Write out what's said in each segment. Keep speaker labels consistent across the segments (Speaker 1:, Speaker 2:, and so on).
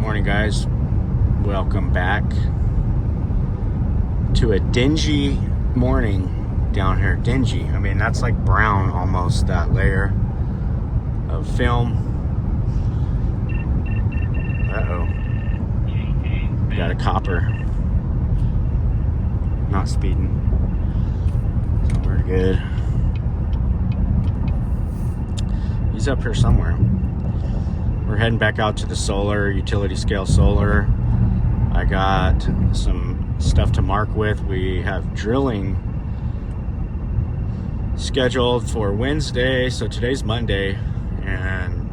Speaker 1: Morning, guys. Welcome back to a dingy morning down here. Dingy. I mean, that's like brown almost, that layer of film. Uh-oh. We got a copper. Not speeding. So we're good. He's up here somewhere. We're heading back out to the solar, utility scale solar. I got some stuff to mark with. We have drilling scheduled for Wednesday, so today's Monday, and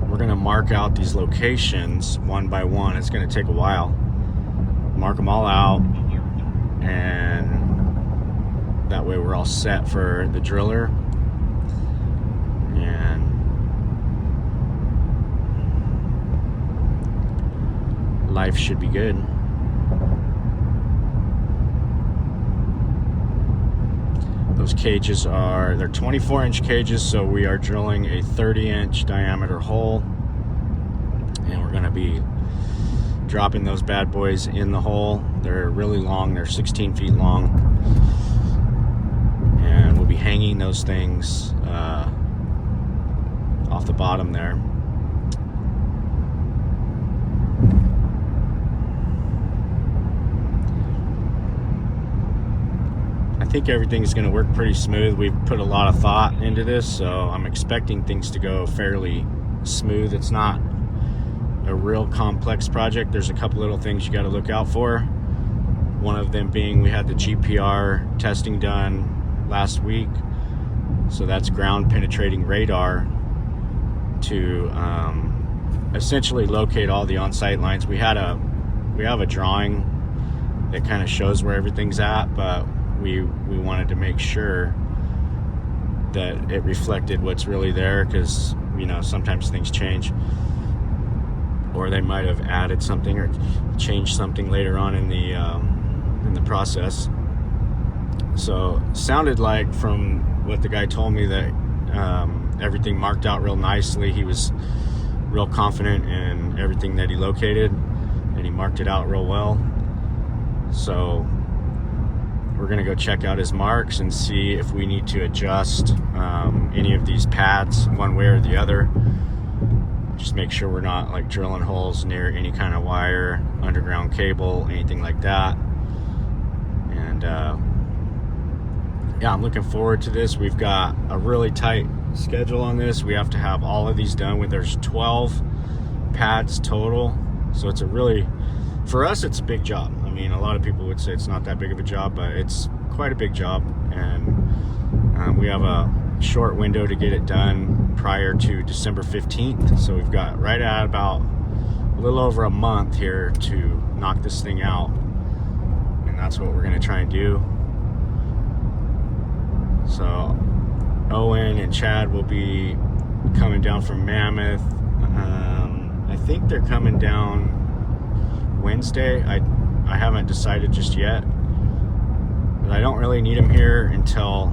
Speaker 1: we're gonna mark out these locations one by one. It's gonna take a while. Mark them all out, and that way we're all set for the driller. And life should be good. Those cages they're 24-inch cages, so we are drilling a 30-inch diameter hole, and we're going to be dropping those bad boys in the hole. They're really long. They're 16 feet long, and we'll be hanging those things off the bottom there. I think everything's going to work pretty smooth. We've put a lot of thought into this, so I'm expecting things to go fairly smooth. It's not a real complex project. There's a couple little things you got to look out for. One of them being we had the GPR testing done last week, so that's ground penetrating radar to essentially locate all the on-site lines. We have a drawing that kind of shows where everything's at, but we wanted to make sure that it reflected what's really there, because sometimes things change, or they might have added something or changed something later on in the process. So sounded like, from what the guy told me, that everything marked out real nicely. He was real confident in everything that he located, and he marked it out real well. So we're gonna go check out his marks and see if we need to adjust any of these pads one way or the other. Just make sure we're not like drilling holes near any kind of wire, underground cable, anything like that. And yeah, I'm looking forward to this. We've got a really tight schedule on this. We have to have all of these done there's 12 pads total. So it's for us, it's a big job. I mean, a lot of people would say it's not that big of a job, but it's quite a big job, and we have a short window to get it done prior to December 15th. So we've got right at about a little over a month here to knock this thing out, and that's what we're going to try and do. So Owen and Chad will be coming down from Mammoth. I think they're coming down Wednesday. I haven't decided just yet, but I don't really need them here until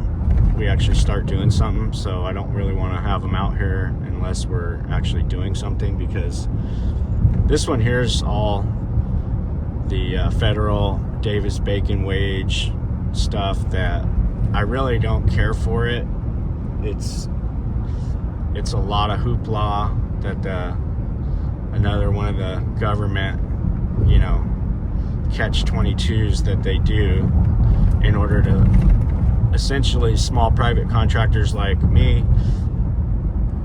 Speaker 1: we actually start doing something. So I don't really want to have them out here unless we're actually doing something, because this one here is all the federal Davis-Bacon wage stuff that I really don't care for it. It's a lot of hoopla that another one of the government catch-22s that they do in order to essentially, small private contractors like me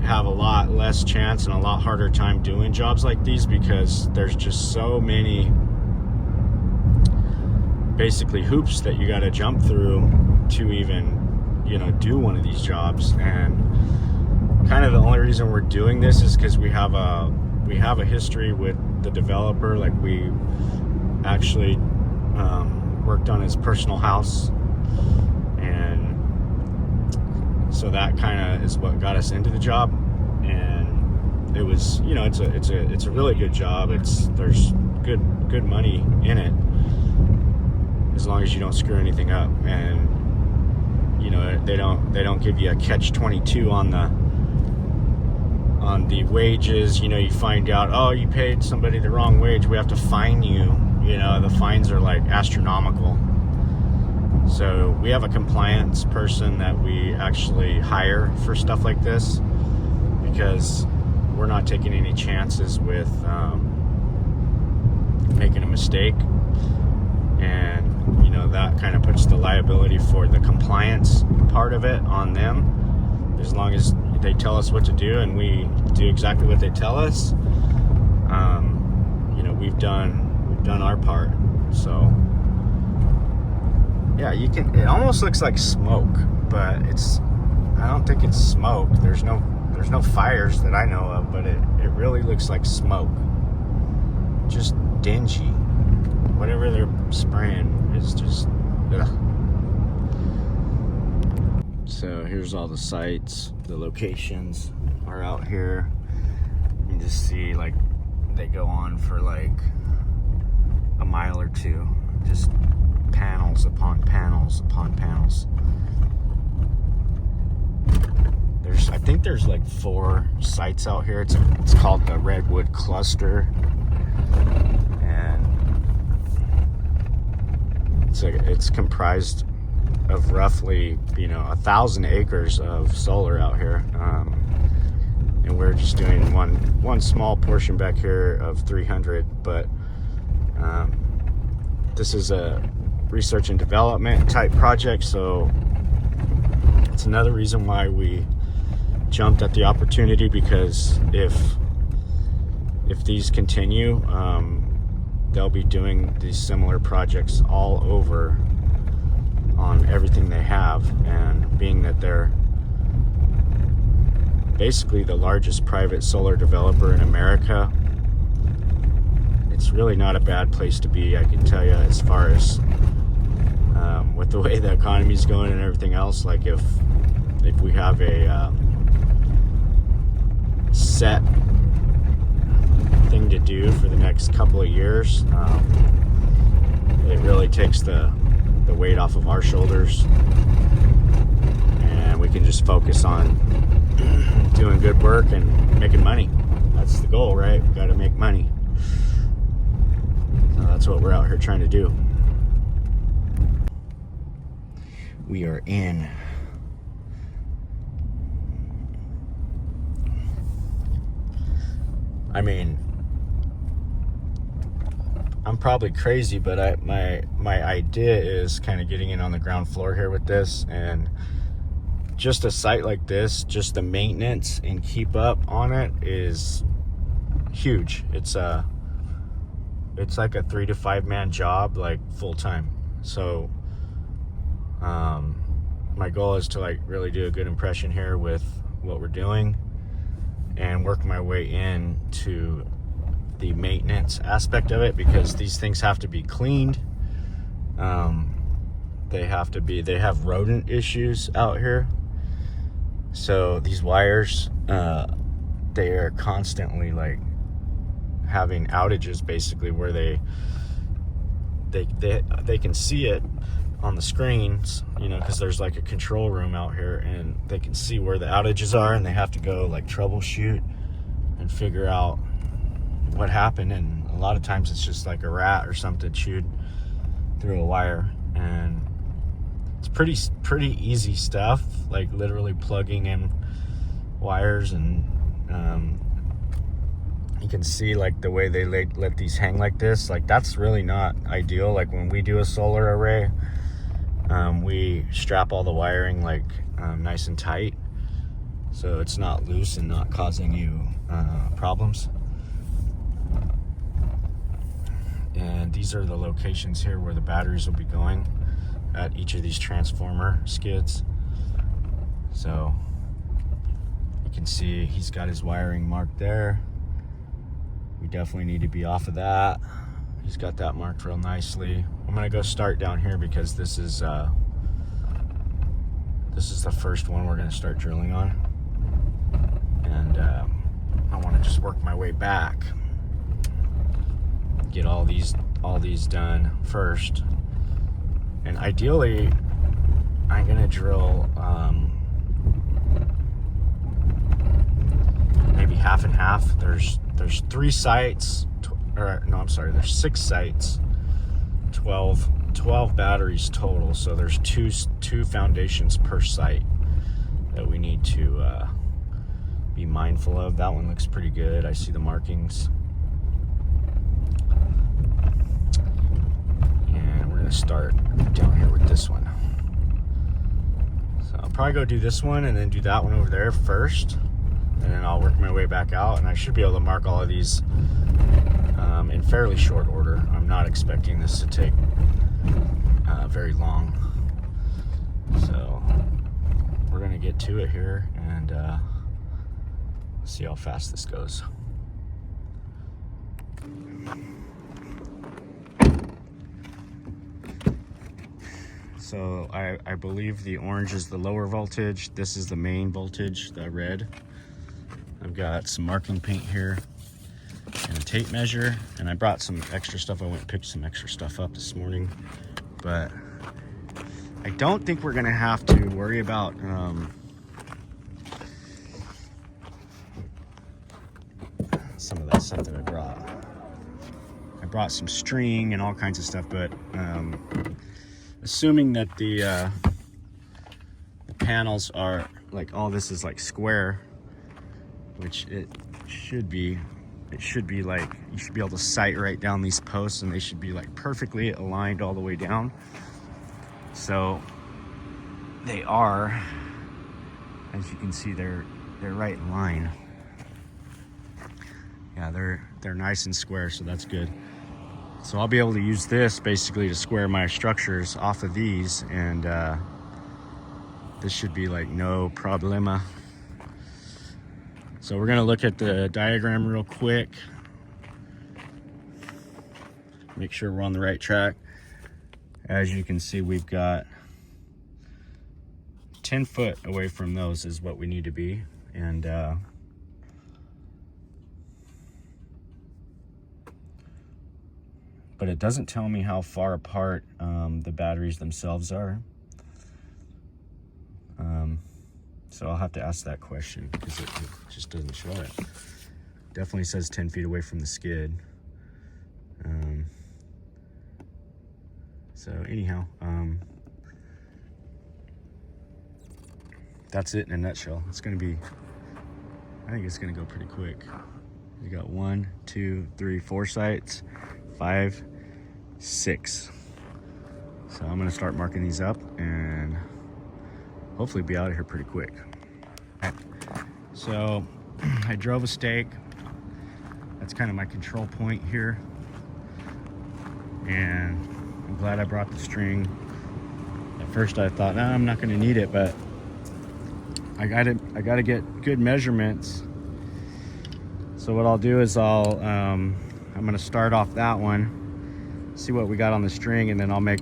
Speaker 1: have a lot less chance and a lot harder time doing jobs like these, because there's just so many basically hoops that you got to jump through to even do one of these jobs. And kind of the only reason we're doing this is because we have a history with the developer. Like, we actually worked on his personal house, and so that kind of is what got us into the job. And it was, it's a really good job. There's good money in it, as long as you don't screw anything up. And they don't give you a catch-22 on on the wages. You know, you find out, oh, you paid somebody the wrong wage, we have to fine you. You know, the fines are like astronomical. So we have a compliance person that we actually hire for stuff like this, because we're not taking any chances with making a mistake. And, you know, that kind of puts the liability for the compliance part of it on them. As long as they tell us what to do and we do exactly what they tell us, you know, we've done our part. So yeah, you can, it almost looks like smoke, but I don't think it's smoke. There's no fires that I know of, but it really looks like smoke. Just dingy. Whatever they're spraying is just, ugh. So here's all the sites. The locations are out here. You can just see, like, they go on for like a mile or two. Just panels upon panels upon panels. I think there's like 4 sites out here. It's called the Redwood Cluster, and it's comprised of roughly, you know, 1,000 acres of solar out here, and we're just doing one small portion back here of 300. But this is a research and development type project, so it's another reason why we jumped at the opportunity, because if these continue, they'll be doing these similar projects all over on everything they have. And being that they're basically the largest private solar developer in America, it's really not a bad place to be, I can tell you, as far as with the way the economy's going and everything else. Like if we have a set thing to do for the next couple of years, it really takes the weight off of our shoulders, and we can just focus on doing good work and making money. That's the goal, right? We got to make money. So that's what we're out here trying to do. We are in I mean, I'm probably crazy, but my idea is kind of getting in on the ground floor here with this, and just a site like this, just the maintenance and keep up on it is huge. It's like a 3 to 5 man job, like full time. So my goal is to like really do a good impression here with what we're doing, and work my way into the maintenance aspect of it, because these things have to be cleaned. They have rodent issues out here. So these wires, they are constantly like having outages, basically, where they can see it on the screens, you know, because there's like a control room out here, and they can see where the outages are, and they have to go like troubleshoot and figure out what happened. And a lot of times it's just like a rat or something chewed through a wire, and it's pretty easy stuff, like literally plugging in wires. And you can see like the way they let these hang like this, like that's really not ideal. Like when we do a solar array, we strap all the wiring like nice and tight, so it's not loose and not causing you problems. And these are the locations here where the batteries will be going at each of these transformer skids. So you can see he's got his wiring marked there. We definitely need to be off of that. He's got that marked real nicely. I'm gonna go start down here, because this is the first one we're gonna start drilling on, and I want to just work my way back, get all these done first, and ideally I'm gonna drill maybe half and half. There's 3 sites, or no, I'm sorry, there's 6 sites, 12 batteries total. So there's two foundations per site that we need to be mindful of. That one looks pretty good. I see the markings. And we're gonna start down here with this one. So I'll probably go do this one and then do that one over there first. And then I'll work my way back out, and I should be able to mark all of these in fairly short order. I'm not expecting this to take very long. So we're gonna get to it here and see how fast this goes. So I believe the orange is the lower voltage. This is the main voltage, the red. I've got some marking paint here and a tape measure, and I brought some extra stuff. I went and picked some extra stuff up this morning, but I don't think we're gonna have to worry about some of that stuff that I brought. I brought some string and all kinds of stuff, but assuming that the panels are like, all this is like square, which it should be like, you should be able to sight right down these posts, and they should be like perfectly aligned all the way down. So they are, as you can see, they're right in line. Yeah, they're nice and square, so that's good. So I'll be able to use this basically to square my structures off of these, and this should be like no problema. So we're gonna look at the diagram real quick, make sure we're on the right track. As you can see, we've got 10 foot away from those is what we need to be, and but it doesn't tell me how far apart the batteries themselves are. So I'll have to ask that question, because it just doesn't show it. Definitely says 10 feet away from the skid. So anyhow, that's it in a nutshell. It's gonna be, I think it's gonna go pretty quick. You got 1, 2, 3, 4 sites, 5, 6. So I'm gonna start marking these up and hopefully be out of here pretty quick. So I drove a stake. That's kind of my control point here. And I'm glad I brought the string. At first I thought, nah, I'm not gonna need it, but I gotta get good measurements. So what I'll do is I'm gonna start off that one, see what we got on the string, and then I'll make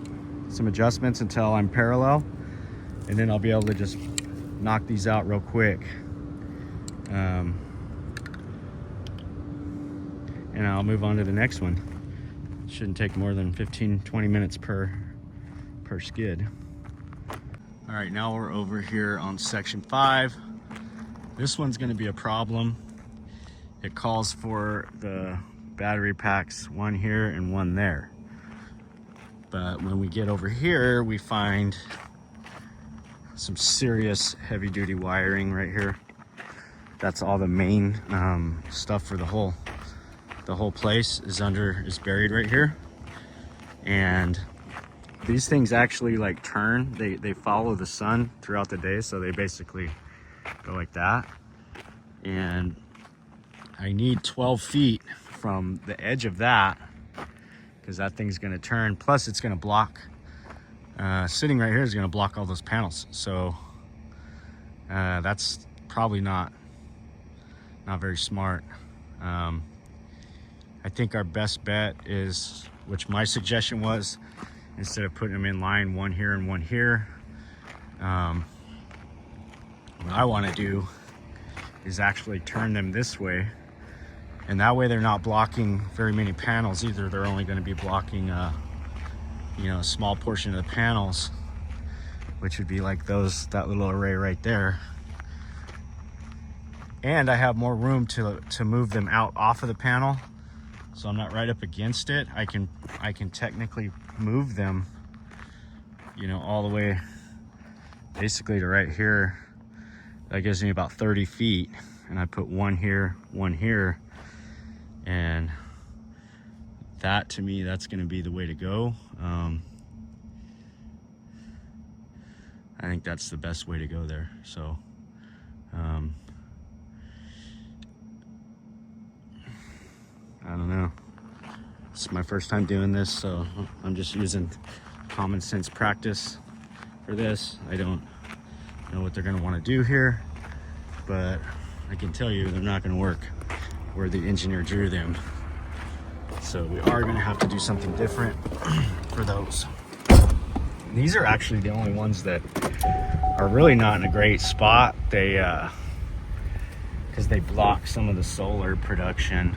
Speaker 1: some adjustments until I'm parallel, and then I'll be able to just knock these out real quick. And I'll move on to the next one. Shouldn't take more than 15-20 minutes per skid. All right, now we're over here on section 5. This one's gonna be a problem. It calls for the battery packs, one here and one there. But when we get over here, we find some serious heavy duty wiring right here. That's all the main stuff for the whole place is buried right here. And these things actually like turn, they follow the sun throughout the day, so they basically go like that. And I need 12 feet from the edge of that, because that thing's gonna turn, plus it's gonna block, sitting right here is gonna block all those panels. So that's probably not very smart. I think our best bet is, which my suggestion was, instead of putting them in line, one here and one here, what I want to do is actually turn them this way, and that way they're not blocking very many panels either. They're only going to be blocking a small portion of the panels, which would be like that little array right there. and I have more room to move them out off of the panel, so I'm not right up against it. I can technically move them, you know, all the way basically to right here. That gives me about 30 feet, and I put one here, and that, to me, that's going to be the way to go. I think that's the best way to go there. So I don't know. It's my first time doing this, so I'm just using common sense practice for this. I don't know what they're going to want to do here, but I can tell you they're not going to work where the engineer drew them. So we are going to have to do something different for those. And these are actually the only ones that are really not in a great spot. They because they block some of the solar production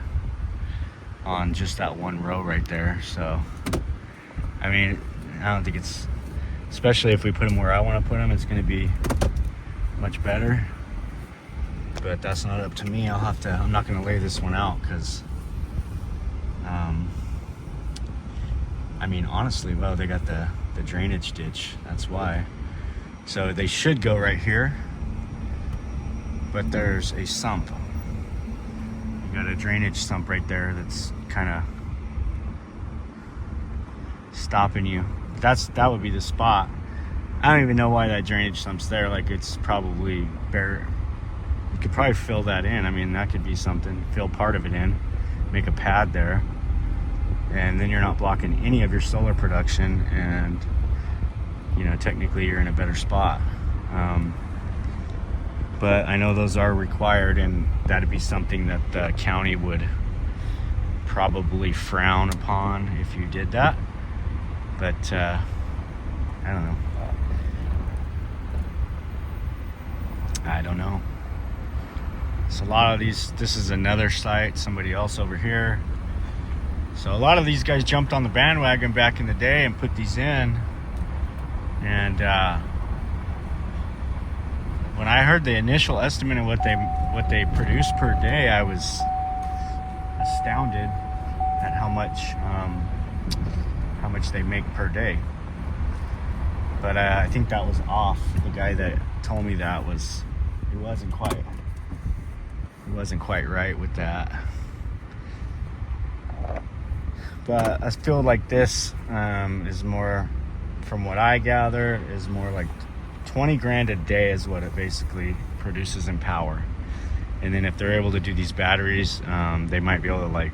Speaker 1: on just that one row right there. So I mean, I don't think it's, especially if we put them where I want to put them, it's going to be much better. But that's not up to me. I'm not going to lay this one out because I mean, honestly, well, they got the drainage ditch, that's why. So they should go right here, but there's a sump. You got a drainage sump right there that's kind of stopping you. That would be the spot. I don't even know why that drainage sump's there. Like, it's probably bare. You could probably fill that in. I mean, that could be something. Fill part of it in, make a pad there, and then you're not blocking any of your solar production, and you know, technically you're in a better spot. But I know those are required, and that'd be something that the county would probably frown upon if you did that. But I don't know. I don't know. So a lot of these, this is another site, somebody else over here. So a lot of these guys jumped on the bandwagon back in the day and put these in. And when I heard the initial estimate of what they produce per day, I was astounded at how much they make per day. But I think that was off. The guy that told me that he wasn't quite right with that. But I feel like this is more, from what I gather, is more like 20 grand a day is what it basically produces in power. And then if they're able to do these batteries, they might be able to, like,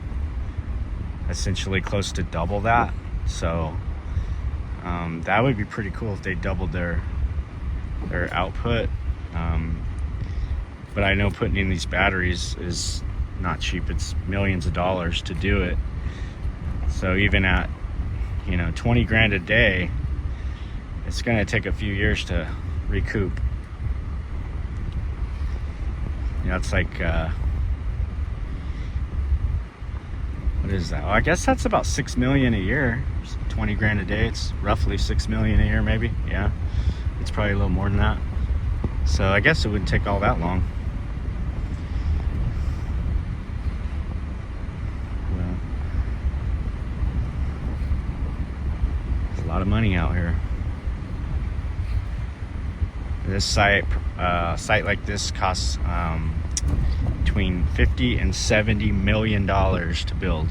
Speaker 1: essentially close to double that. So that would be pretty cool if they doubled their output. But I know putting in these batteries is not cheap. It's millions of dollars to do it. So even at, 20 grand a day, it's going to take a few years to recoup. It's like, what is that? Well, I guess that's about 6 million a year. 20 grand a day, it's roughly 6 million a year, maybe. Yeah, it's probably a little more than that. So I guess it wouldn't take all that long. Well, there's a lot of money out here. This site like this costs between $50 and $70 million to build.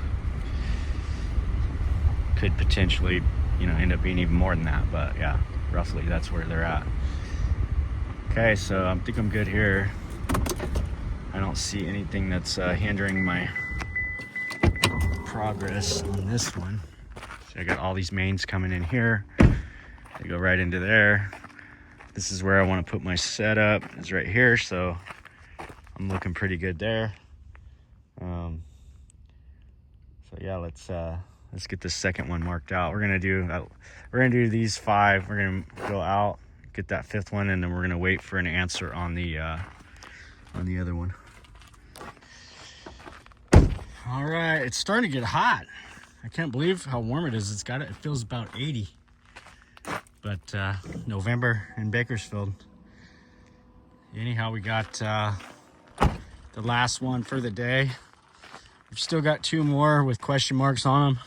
Speaker 1: Could potentially, end up being even more than that, but yeah, roughly that's where they're at. Okay, so I think I'm good here. I don't see anything that's hindering my progress on this one. So I got all these mains coming in here. They go right into there. This is where I want to put my setup, is right here, so I'm looking pretty good there. So yeah, let's get the second one marked out. We're gonna do these 5. We're gonna go out, get that 5th one, and then we're gonna wait for an answer on the other one. All right, it's starting to get hot. I can't believe how warm it is. It feels about 80. But November in Bakersfield. Anyhow, we got the last one for the day. We've still got 2 more with question marks on them,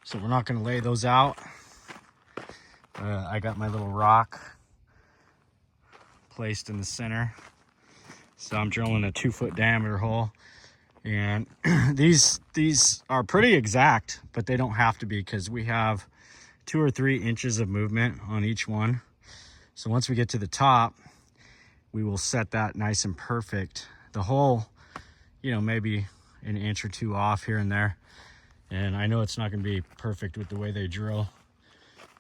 Speaker 1: so we're not going to lay those out. I got my little rock placed in the center, so I'm drilling a 2-foot diameter hole. And these are pretty exact, but they don't have to be, because we have 2 or 3 inches of movement on each one. So once we get to the top, we will set that nice and perfect. The hole, you know, maybe an inch or 2 off here and there. And I know it's not going to be perfect with the way they drill.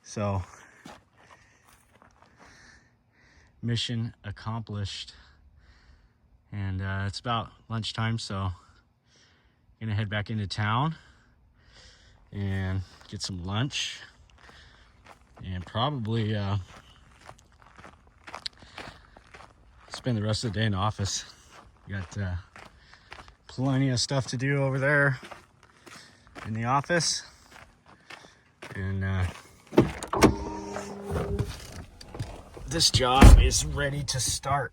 Speaker 1: So mission accomplished. And it's about lunchtime, so I'm gonna head back into town and get some lunch, and probably spend the rest of the day in the office. Got plenty of stuff to do over there in the office, and this job is ready to start.